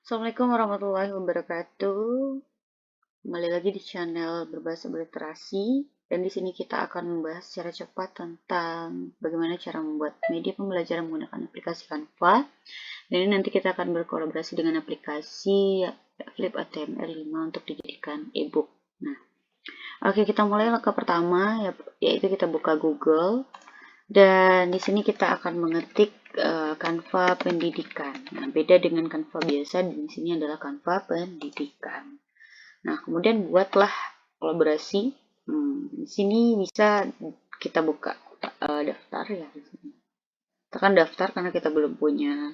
Assalamualaikum warahmatullahi wabarakatuh. Kembali lagi di channel Berbahasa Berliterasi, dan di sini kita akan membahas secara cepat tentang bagaimana cara membuat media pembelajaran menggunakan aplikasi Canva. Dan ini nanti kita akan berkolaborasi dengan aplikasi Flip HTML5 untuk dijadikan ebook. Nah, oke, kita mulai langkah pertama, yaitu kita buka Google. Dan di sini kita akan mengetik Canva pendidikan. Nah, beda dengan Canva biasa, di sini adalah Canva pendidikan. Nah, kemudian buatlah kolaborasi. Di sini bisa kita buka daftar ya. Tekan daftar karena kita belum punya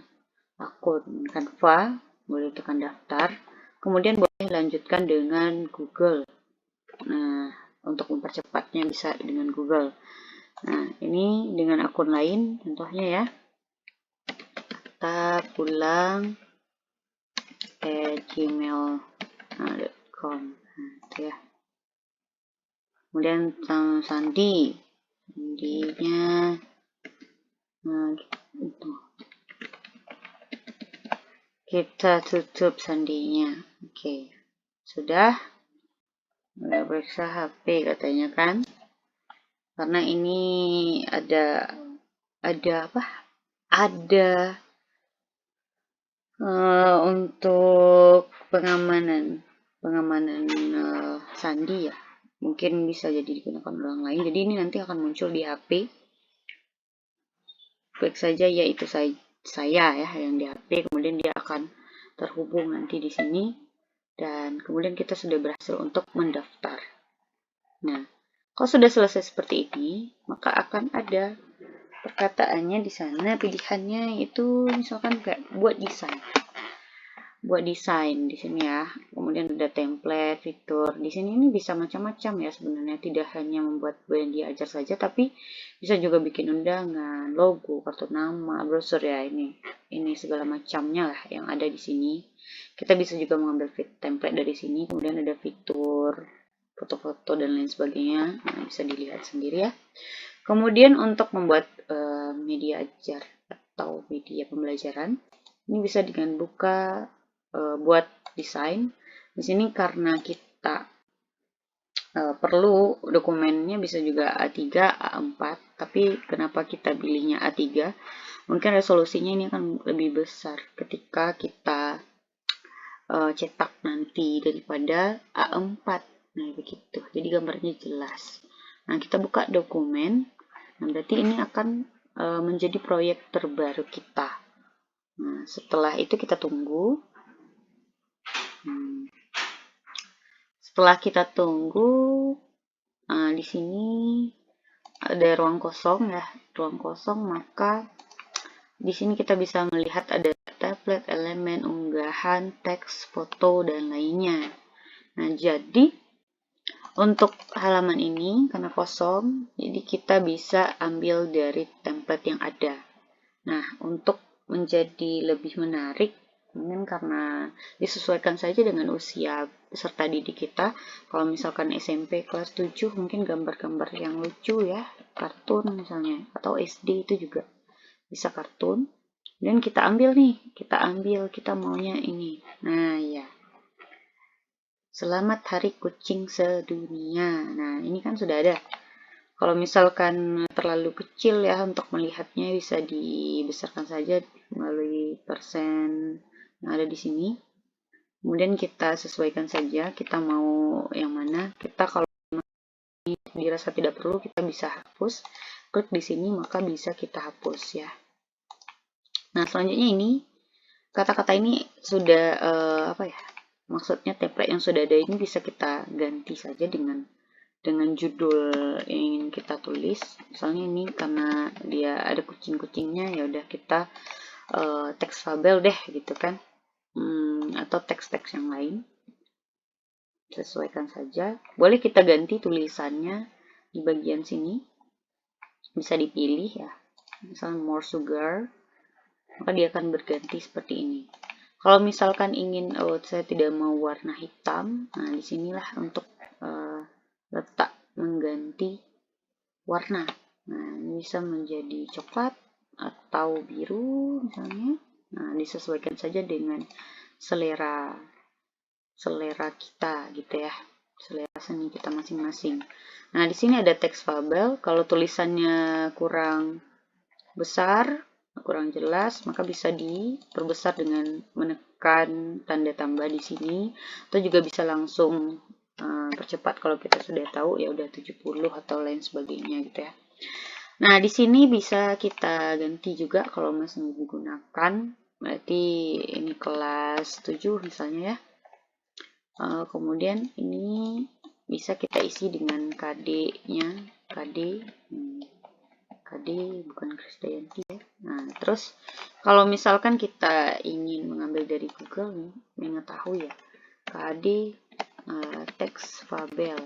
akun Canva. Boleh tekan daftar. Kemudian boleh lanjutkan dengan Google. Nah, untuk mempercepatnya bisa dengan Google. Nah, ini dengan akun lain contohnya ya. Kita pulang gmail.com. Nah, itu ya. Kemudian sandinya, nah, gitu. Kita tutup sandinya. Oke, sudah. Udah periksa HP katanya kan? Karena ini ada apa? Ada untuk pengamanan sandi ya, mungkin bisa jadi digunakan orang lain. Jadi ini nanti akan muncul di HP. Klik saja yaitu saya ya yang di HP, kemudian dia akan terhubung nanti di sini, dan kemudian kita sudah berhasil untuk mendaftar. Nah, kalau sudah selesai seperti ini, maka akan ada perkataannya di sana, pilihannya itu misalkan kayak buat desain di sini ya. Kemudian ada template, fitur. Di sini ini bisa macam-macam ya sebenarnya, tidak hanya membuat brand ajar saja, tapi bisa juga bikin undangan, logo, kartu nama, brosur ya, ini segala macamnya lah yang ada di sini. Kita bisa juga mengambil template dari sini, kemudian ada fitur, foto-foto dan lain sebagainya. Nah, bisa dilihat sendiri ya. Kemudian untuk membuat media ajar atau media pembelajaran, ini bisa dengan buka buat desain. Di sini karena kita perlu dokumennya bisa juga A3, A4, tapi kenapa kita pilihnya A3? Mungkin resolusinya ini akan lebih besar ketika kita cetak nanti daripada A4. Nah, begitu. Jadi gambarnya jelas. Nah, kita buka dokumen. Nah, berarti ini akan menjadi proyek terbaru kita. Nah, setelah itu kita tunggu. Setelah kita tunggu, di sini ada ruang kosong ya, ruang kosong, maka di sini kita bisa melihat ada template, elemen, unggahan, teks, foto, dan lainnya. Nah, jadi untuk halaman ini karena kosong, jadi kita bisa ambil dari template yang ada. Nah, untuk menjadi lebih menarik, mungkin karena disesuaikan saja dengan usia peserta didik kita. Kalau misalkan SMP kelas 7, mungkin gambar-gambar yang lucu ya, kartun misalnya, atau SD itu juga bisa kartun. Dan kita ambil nih, kita maunya ini. Nah, ya. Selamat Hari Kucing Sedunia. Nah, ini kan sudah ada. Kalau misalkan terlalu kecil ya untuk melihatnya, bisa dibesarkan saja melalui persen yang ada di sini. Kemudian kita sesuaikan saja, kita mau yang mana. Kita kalau dirasa tidak perlu, kita bisa hapus. Klik di sini, maka bisa kita hapus ya. Nah, selanjutnya ini, kata-kata ini sudah, apa ya, maksudnya template yang sudah ada ini bisa kita ganti saja dengan judul yang ingin kita tulis. Misalnya ini karena dia ada kucing-kucingnya, ya udah kita teks fabel deh gitu kan, atau teks-teks yang lain, sesuaikan saja. Boleh kita ganti tulisannya di bagian sini, bisa dipilih ya, misalnya more sugar, maka dia akan berganti seperti ini. Kalau misalkan ingin, saya tidak mau warna hitam, nah disinilah untuk letak mengganti warna. Nah, ini bisa menjadi coklat atau biru misalnya. Nah, disesuaikan saja dengan selera kita gitu ya, selera seni kita masing-masing. Nah, di sini ada teks fabel. Kalau tulisannya kurang besar, kurang jelas, maka bisa diperbesar dengan menekan tanda tambah di sini, atau juga bisa langsung percepat kalau kita sudah tahu ya udah 70 atau lain sebagainya gitu ya. Nah, di sini bisa kita ganti juga kalau masih digunakan. Berarti ini kelas 7 misalnya ya. Kemudian ini bisa kita isi dengan KD-nya. KD bukan Krisdayanti ya. Nah, terus kalau misalkan kita ingin mengambil dari Google nih, mengetahui ya, KD teks fabel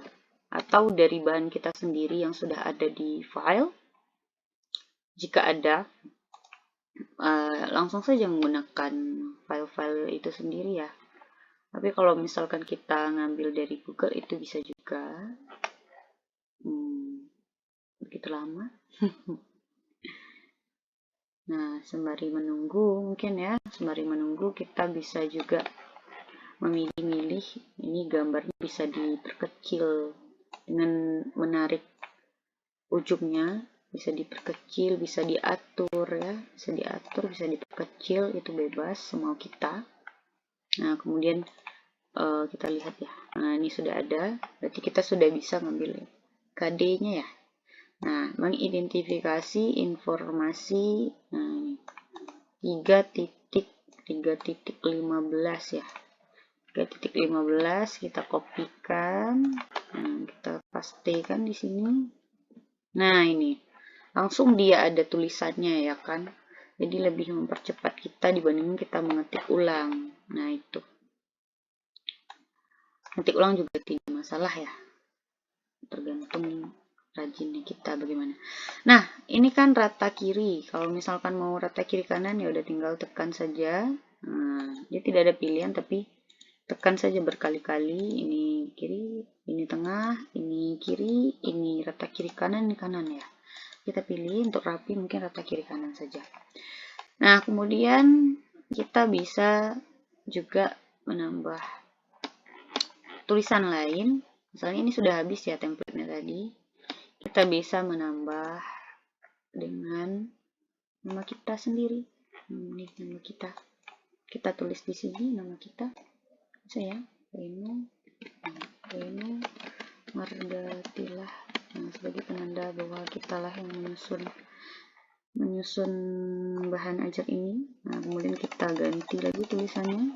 atau dari bahan kita sendiri yang sudah ada di file. Jika ada, langsung saja menggunakan file-file itu sendiri ya. Tapi kalau misalkan kita ngambil dari Google itu bisa juga. Begitu lama. Nah, sembari menunggu mungkin ya, sembari menunggu kita bisa juga memilih-milih. Ini gambarnya bisa diperkecil dengan menarik ujungnya. Bisa diperkecil, bisa diatur ya, bisa diatur, bisa diperkecil, itu bebas semau kita. Nah, kemudian kita lihat ya. Nah, ini sudah ada, berarti kita sudah bisa ngambil KD-nya ya. Nah, mengidentifikasi informasi 3.15 ya. 3.15 kita kopikan, kita pastekan di sini. Nah, ini langsung dia ada tulisannya ya kan. Jadi lebih mempercepat kita dibandingkan kita mengetik ulang. Nah, itu. Ngetik ulang juga tidak masalah ya. Tergantung rajinnya kita bagaimana. Nah, ini kan rata kiri. Kalau misalkan mau rata kiri kanan ya udah tinggal tekan saja. Nah, dia tidak ada pilihan tapi tekan saja berkali-kali. Ini kiri, ini tengah, ini kiri, ini rata kiri kanan, ini kanan ya. Kita pilih untuk rapi mungkin rata kiri kanan saja. Nah, kemudian kita bisa juga menambah tulisan lain. Misalnya ini sudah habis ya template-nya tadi. Kita bisa menambah dengan nama kita sendiri. Ini nama kita. Kita tulis di sini nama kita. Saya Reno Mardatilah. Nah, sebagai penanda bahwa kitalah yang menyusun bahan ajar ini. Nah, kemudian kita ganti lagi tulisannya.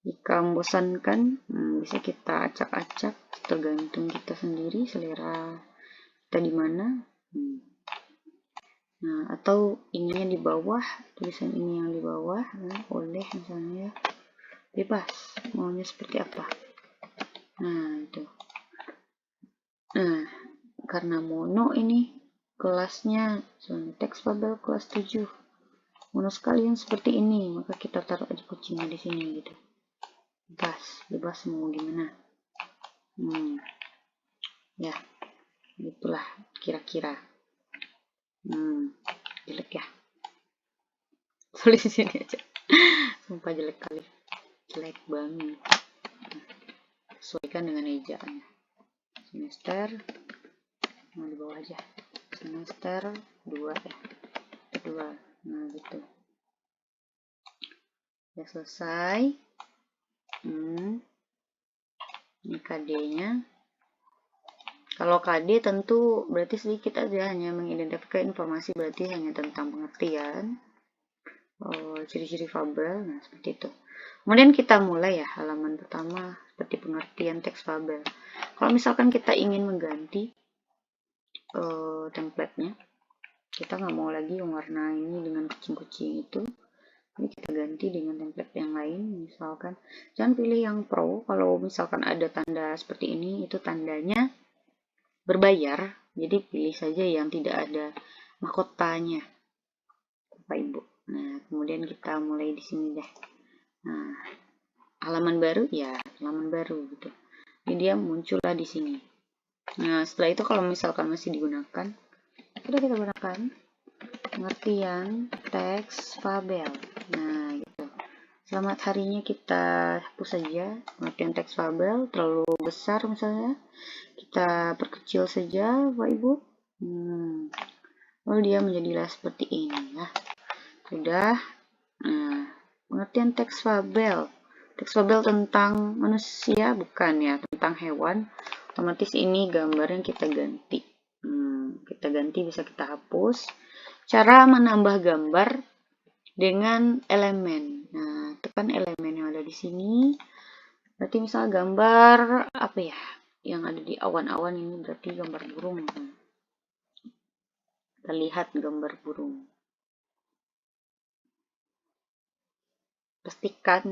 Jika membosankan, bisa kita acak-acak, tergantung kita sendiri selera kita di mana. Nah, atau ininya di bawah, tulisan ini yang di bawah, oleh misalnya ya, bebas maunya seperti apa. Nah, itu. Nah, karena mono ini kelasnya teks fabel kelas 7. Mono sekali yang seperti ini, maka kita taruh aja kucingnya di sini gitu. Bebas mau gimana. Ya, itulah kira-kira. Jelek ya. Tulis di sini aja. Sumpah jelek kali. Jelek banget. Sesuaikan dengan ejaannya. Semester, nah di bawah aja. Semester 2 ya. Kedua. Nah, gitu. Sudah selesai. Ini KD-nya. Kalau KD tentu berarti sedikit aja, hanya mengidentifikasi informasi, berarti hanya tentang pengertian, ciri-ciri fabel, nah seperti itu. Kemudian kita mulai ya, halaman pertama seperti pengertian teks fabel. Kalau misalkan kita ingin mengganti template-nya, kita nggak mau lagi warna ini dengan kucing-kucing itu, ini kita ganti dengan template yang lain. Misalkan jangan pilih yang pro, kalau misalkan ada tanda seperti ini, itu tandanya berbayar, jadi pilih saja yang tidak ada mahkotanya, Bapak Ibu. Nah, kemudian kita mulai di sini deh. Nah, halaman baru ya, halaman baru gitu. Jadi dia muncullah di sini. Nah, setelah itu kalau misalkan masih digunakan, sudah kita gunakan pengertian teks fabel. Nah, gitu. Selamat harinya kita hapus saja. Pengertian teks fabel terlalu besar misalnya. Kita perkecil saja, Bapak Ibu. Lalu dia menjadilah seperti ini ya. Sudah. Nah, pengertian teks fabel. Teks fabel tentang manusia bukan ya, tentang hewan. Otomatis ini gambar yang kita ganti. Kita ganti, bisa kita hapus. Cara menambah gambar dengan elemen. Nah, tekan elemen yang ada di sini. Berarti misal gambar apa ya? Yang ada di awan-awan ini berarti gambar burung. Kita lihat gambar burung. Pastikan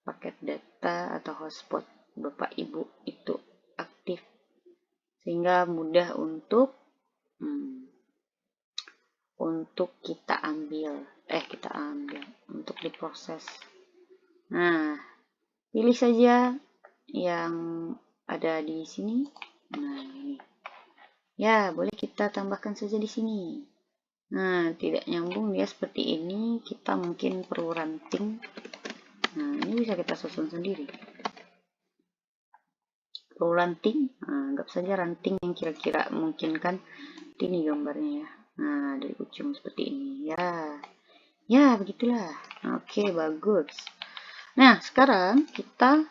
paket data atau hotspot Bapak Ibu itu aktif sehingga mudah untuk kita ambil untuk diproses. Nah, pilih saja yang ada di sini. Nah, ini. Ya, boleh kita tambahkan saja di sini. Nah, tidak nyambung dia seperti ini, kita mungkin perlu ranting. Nah, ini bisa kita susun sendiri. Perlu ranting, nah, anggap saja ranting yang kira-kira memungkinkan. Ini gambarnya ya. Nah, dari ujung seperti ini. Ya, begitulah. Oke, bagus. Nah, sekarang kita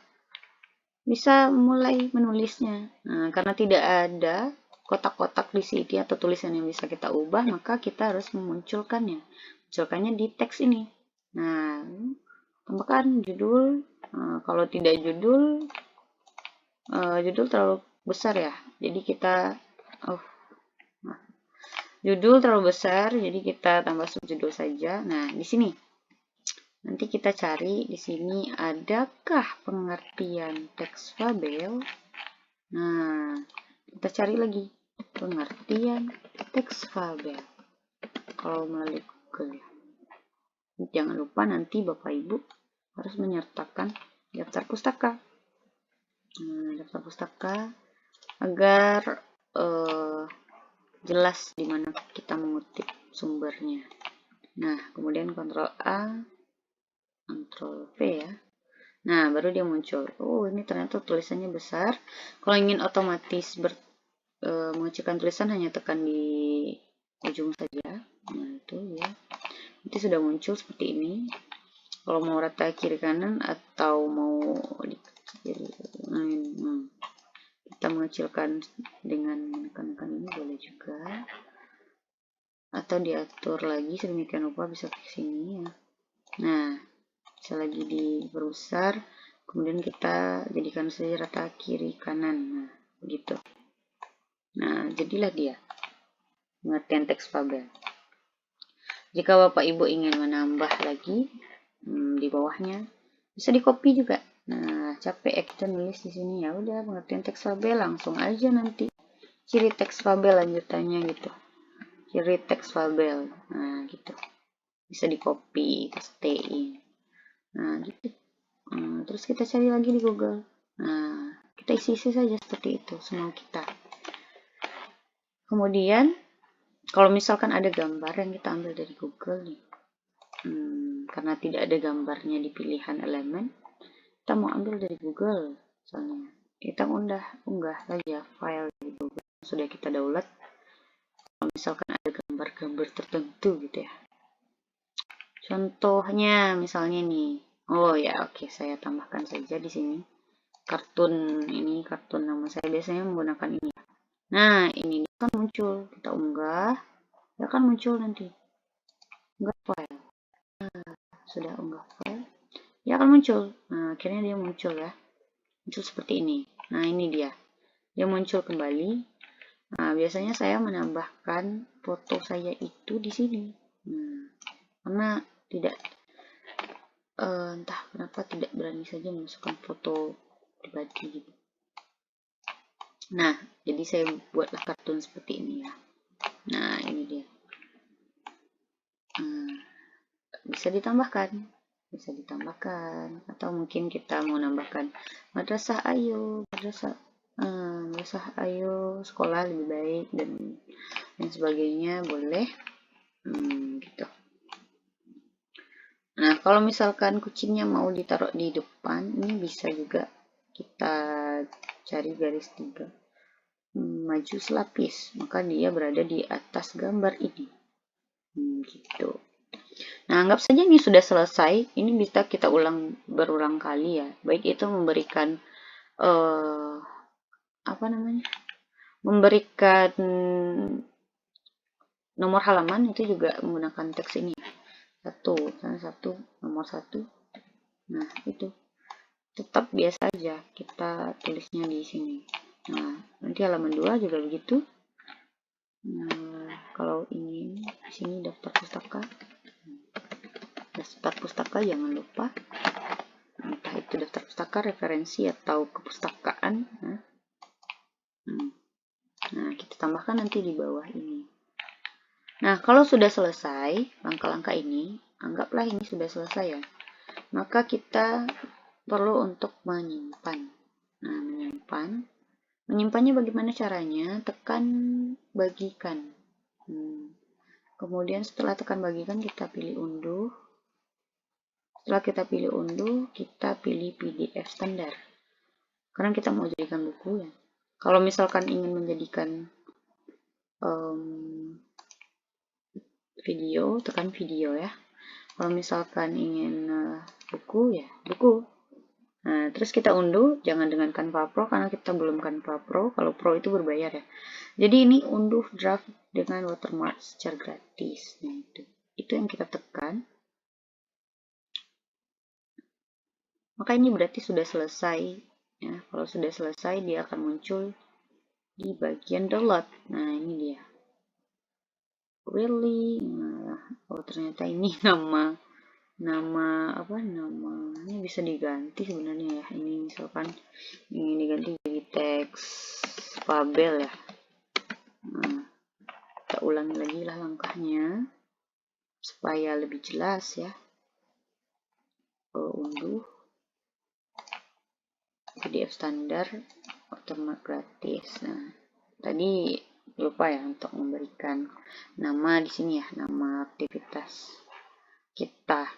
bisa mulai menulisnya. Nah, karena tidak ada kotak-kotak di sini atau tulisan yang bisa kita ubah, maka kita harus memunculkannya. Munculkannya di teks ini. Nah, tambahkan judul. Nah, kalau tidak judul terlalu besar ya. Jadi kita judul terlalu besar, jadi kita tambah subjudul saja. Nah, di sini nanti kita cari di sini adakah pengertian teks fabel. Nah, kita cari lagi pengertian teks fabel kalau melalui Google ya. Jangan lupa nanti Bapak Ibu harus menyertakan daftar pustaka. Nah, daftar pustaka agar jelas di mana kita mengutip sumbernya. Nah, kemudian Ctrl A, Ctrl V ya. Nah, baru dia muncul. Oh, ini ternyata tulisannya besar. Kalau ingin otomatis mengecilkan tulisan, hanya tekan di ujung saja. Nah, itu ya. Nanti sudah muncul seperti ini. Kalau mau rata kiri kanan atau mau dikecil, kita mengecilkan dengan menekan ini boleh juga. Atau diatur lagi sedemikian rupa, bisa ke sini ya. Nah, bisa lagi diperbesar, kemudian kita jadikan saja rata kiri kanan. Nah, begitu. Nah, jadilah dia pengertian teks fabel. Jika Bapak Ibu ingin menambah lagi di bawahnya, bisa di copy juga. Nah, capek ya kita nulis di sini, ya udah pengertian teks fabel, langsung aja nanti ciri teks fabel lanjutannya gitu. Ciri teks fabel. Nah, gitu. Bisa di copy, pastein. Nah, gitu. Terus kita cari lagi di Google. Nah, kita isi-isi saja seperti itu semau kita. Kemudian, kalau misalkan ada gambar yang kita ambil dari Google nih, karena tidak ada gambarnya di pilihan elemen, kita mau ambil dari Google, misalnya kita unggah saja file dari Google yang sudah kita download. Kalau misalkan ada gambar-gambar tertentu gitu ya. Contohnya misalnya nih, oh ya oke, saya tambahkan saja di sini kartun nama saya biasanya menggunakan ini. Nah, ini akan muncul, kita unggah, dia akan muncul nanti. Unggah file. Nah, sudah unggah file, dia akan muncul. Nah, akhirnya dia muncul ya. Muncul seperti ini. Nah, ini dia. Dia muncul kembali. Nah, biasanya saya menambahkan foto saya itu di sini. Nah, karena tidak entah kenapa tidak berani saja memasukkan foto pribadi gitu. Nah, jadi saya buatlah kartun seperti ini ya. Nah, ini dia. Bisa ditambahkan, atau mungkin kita mau nambahkan madrasah ayo, sekolah lebih baik dan sebagainya, boleh gitu. Nah, kalau misalkan kucingnya mau ditaruh di depan, ini bisa juga kita cari garis 3. Maju selapis, maka dia berada di atas gambar ini. Gitu. Nah, anggap saja ini sudah selesai. Ini bisa kita berulang kali ya. Baik itu memberikan apa namanya? Memberikan nomor halaman itu juga menggunakan teks ini. Satu, nomor 1. Nah, itu. Tetap biasa aja kita tulisnya di sini. Nah, nanti halaman 2 juga begitu. Nah, kalau ingin di sini daftar pustaka. Daftar pustaka jangan lupa. Entah itu daftar pustaka, referensi, atau kepustakaan. Nah, kita tambahkan nanti di bawah ini. Nah, kalau sudah selesai langkah-langkah ini, anggaplah ini sudah selesai ya. Maka kita perlu untuk menyimpan. Nah, menyimpannya bagaimana caranya? Tekan bagikan. Kemudian setelah tekan bagikan, kita pilih unduh. Setelah kita pilih unduh, kita pilih PDF standar. Karena kita mau jadikan buku ya. Kalau misalkan ingin menjadikan video, tekan video ya. Kalau misalkan ingin buku ya buku. Nah, terus kita unduh, jangan dengan Canva Pro karena kita belum Canva Pro. Kalau Pro itu berbayar ya. Jadi ini unduh draft dengan watermark secara gratis. Nah, itu yang kita tekan. Maka ini berarti sudah selesai. Ya, kalau sudah selesai dia akan muncul di bagian download. Nah, ini dia. Really? Nah, oh ternyata ini namanya bisa diganti sebenarnya ya. Ini misalkan ingin diganti jadi teks fabel ya. Nah, kita ulangi lagi lah langkahnya supaya lebih jelas ya. Unduh PDF standar watermark gratis. Nah, tadi lupa ya untuk memberikan nama di sini ya, nama aktivitas kita.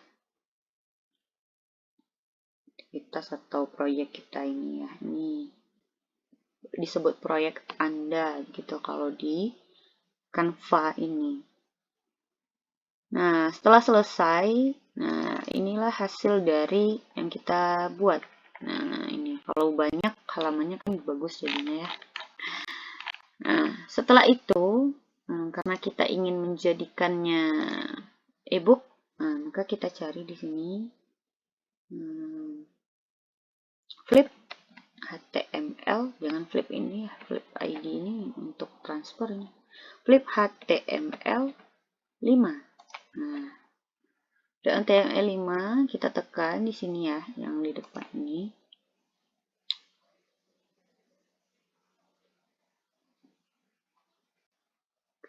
Aktivitas atau proyek kita ini ya. Ini disebut proyek Anda gitu kalau di Canva ini. Nah, setelah selesai, nah inilah hasil dari yang kita buat. Nah, ini kalau banyak halamannya kan bagus jadinya ya. Nah, setelah itu, karena kita ingin menjadikannya ebook, maka kita cari di sini flip HTML, jangan flip ini ya, flip ID ini untuk transfer ini. Flip HTML 5. Nah, HTML 5 kita tekan di sini ya, yang di depan ini.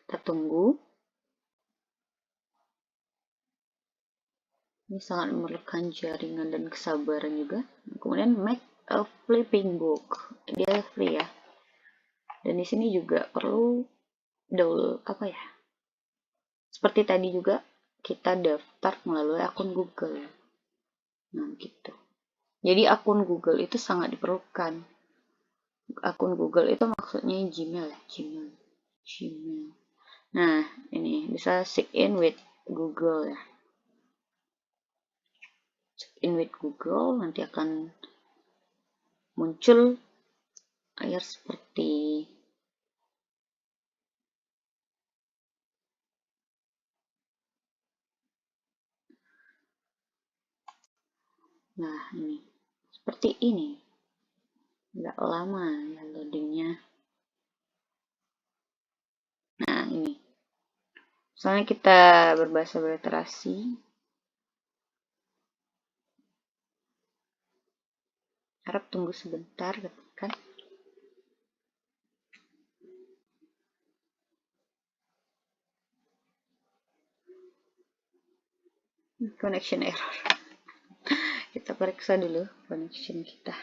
Kita tunggu. Ini sangat memerlukan jaringan dan kesabaran juga. Kemudian make a flipping book. Dia free ya. Dan di sini juga perlu apa ya? Seperti tadi juga kita daftar melalui akun Google. Nah, gitu. Jadi akun Google itu sangat diperlukan. Akun Google itu maksudnya Gmail ya, Gmail. Nah, ini bisa sign in with Google ya. Sign in with Google nanti akan muncul layar seperti nah ini seperti ini. Nggak lama ya loadingnya. Nah, ini. Misalnya kita berbahasa berliterasi. Harap tunggu sebentar, kan? Connection error. Kita periksa dulu connection kita.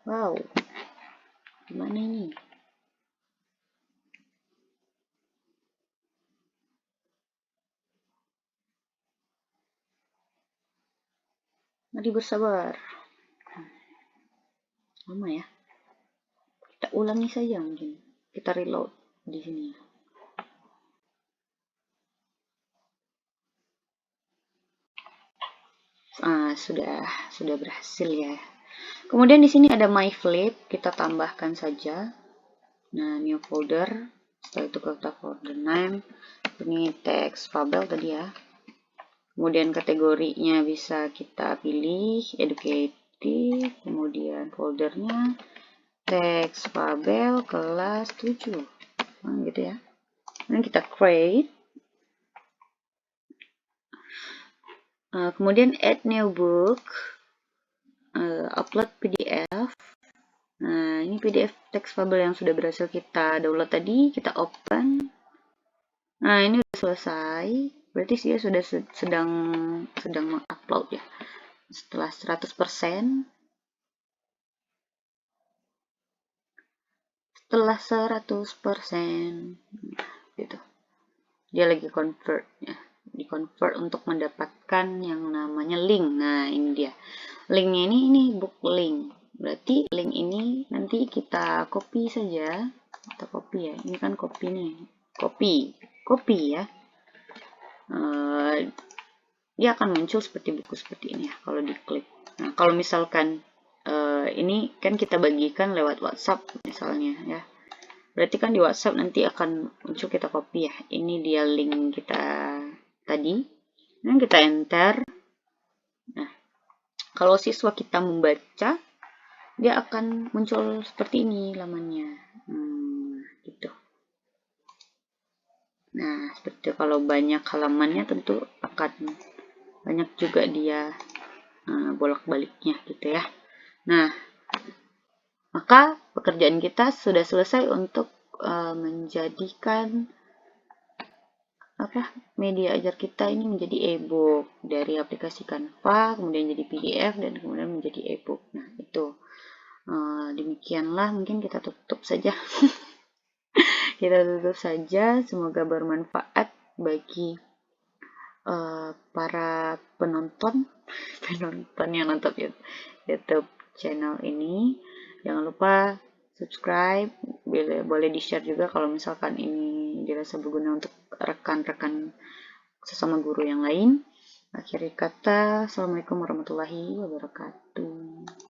Wow, gimana ini? Mari bersabar. Lama ya. Kita ulangi saja mungkin. Kita reload di sini. Sudah berhasil ya. Kemudian di sini ada my flip, kita tambahkan saja. Nah, new folder. Setelah itu kita folder name. Ini teks fabel tadi ya. Kemudian kategorinya bisa kita pilih educative, kemudian foldernya teks fabel kelas 7. Gitu ya. Kemudian kita create. Kemudian add new book, upload PDF. Nah, ini PDF teks fabel yang sudah berhasil kita download tadi, kita open. Nah, ini sudah selesai. Berarti dia sudah sedang mengupload ya. Setelah 100%, gitu. Dia lagi convert ya. Di-convert untuk mendapatkan yang namanya link. Nah, ini dia. Linknya ini book link. Berarti link ini nanti kita copy saja. Kita copy ya. Ini kan copy nih. Copy ya. Dia akan muncul seperti buku seperti ini ya kalau diklik. Nah, kalau misalkan ini kan kita bagikan lewat WhatsApp misalnya ya. Berarti kan di WhatsApp nanti akan muncul, kita copy ya. Ini dia link kita tadi. Dan kita enter. Nah, kalau siswa kita membaca, dia akan muncul seperti ini lamannya. Gitu. Nah, seperti itu. Kalau banyak halamannya tentu akan banyak juga dia bolak-baliknya gitu ya. Nah, maka pekerjaan kita sudah selesai untuk menjadikan media ajar kita ini menjadi e-book dari aplikasi Canva, kemudian jadi PDF dan kemudian menjadi e-book. Nah, itu demikianlah, mungkin kita tutup saja. Kita tutup saja, semoga bermanfaat bagi para penonton yang nonton YouTube channel ini. Jangan lupa subscribe, boleh di-share juga kalau misalkan ini dirasa berguna untuk rekan-rekan sesama guru yang lain. Akhir kata, Assalamualaikum warahmatullahi wabarakatuh.